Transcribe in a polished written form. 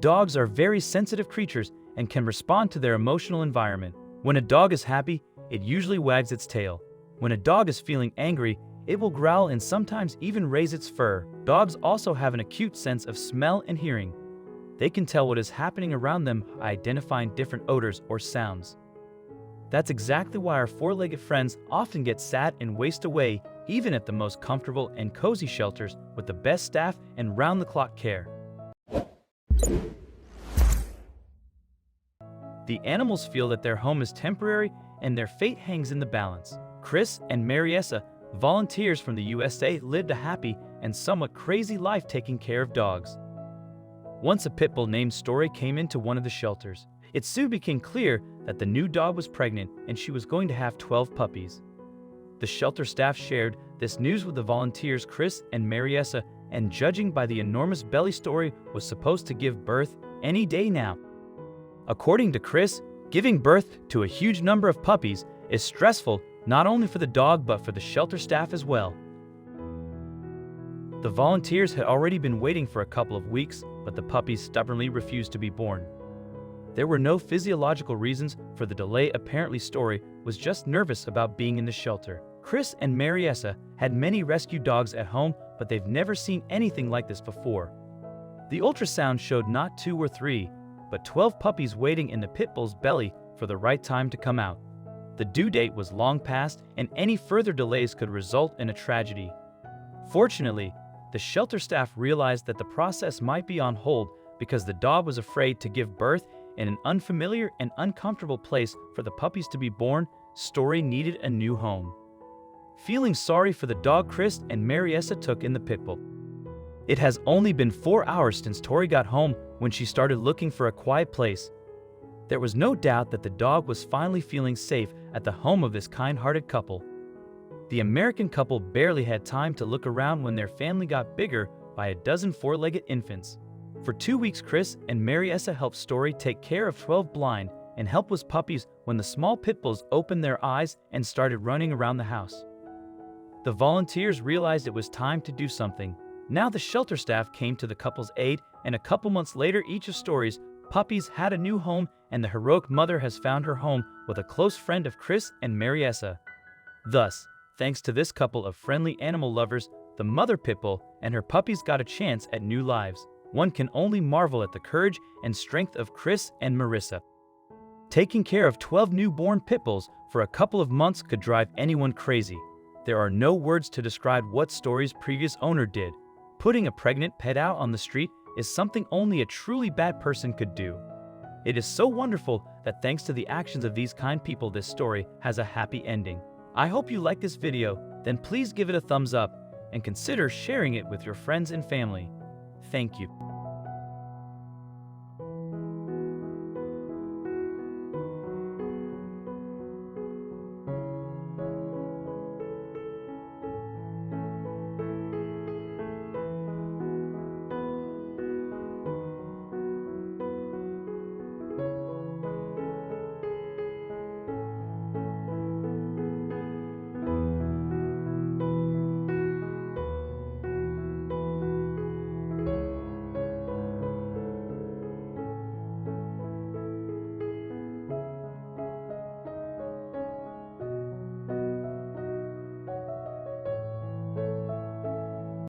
Dogs are very sensitive creatures and can respond to their emotional environment. When a dog is happy, it usually wags its tail. When a dog is feeling angry, it will growl and sometimes even raise its fur. Dogs also have an acute sense of smell and hearing. They can tell what is happening around them by identifying different odors or sounds. That's exactly why our four-legged friends often get sad and waste away, even at the most comfortable and cozy shelters with the best staff and round-the-clock care. The animals feel that their home is temporary and their fate hangs in the balance. Chris and Mariessa, volunteers from the USA, lived a happy and somewhat crazy life taking care of dogs. Once a pit bull named Story came into one of the shelters. It soon became clear that the new dog was pregnant and she was going to have 12 puppies. The shelter staff shared this news with the volunteers Chris and Mariessa, and judging by the enormous belly, Story was supposed to give birth any day now. According to Chris, giving birth to a huge number of puppies is stressful not only for the dog but for the shelter staff as well. The volunteers had already been waiting for a couple of weeks, but the puppies stubbornly refused to be born. There were no physiological reasons for the delay. Apparently, Story was just nervous about being in the shelter. Chris and Mariessa had many rescue dogs at home, but they've never seen anything like this before. The ultrasound showed not 2 or 3, but 12 puppies waiting in the pit bull's belly for the right time to come out. The due date was long past, and any further delays could result in a tragedy. Fortunately, the shelter staff realized that the process might be on hold because the dog was afraid to give birth in an unfamiliar and uncomfortable place for the puppies to be born. Story needed a new home. Feeling sorry for the dog, Chris and Mariessa took in the pit bull. It has only been 4 hours since Tori got home when she started looking for a quiet place. There was no doubt that the dog was finally feeling safe at the home of this kind-hearted couple. The American couple barely had time to look around when their family got bigger by a dozen four-legged infants. For 2 weeks, Chris and Mariessa helped Story take care of 12 blind and helpless puppies when the small pit bulls opened their eyes and started running around the house. The volunteers realized it was time to do something. Now the shelter staff came to the couple's aid, and a couple months later, each of Story's puppies had a new home, and the heroic mother has found her home with a close friend of Chris and Mariessa. Thus, thanks to this couple of friendly animal lovers, the mother pit bull and her puppies got a chance at new lives. One can only marvel at the courage and strength of Chris and Mariessa. Taking care of 12 newborn pit bulls for a couple of months could drive anyone crazy. There are no words to describe what Story's previous owner did. Putting a pregnant pet out on the street is something only a truly bad person could do. It is so wonderful that thanks to the actions of these kind people, this story has a happy ending. I hope you like this video, then please give it a thumbs up and consider sharing it with your friends and family. Thank you.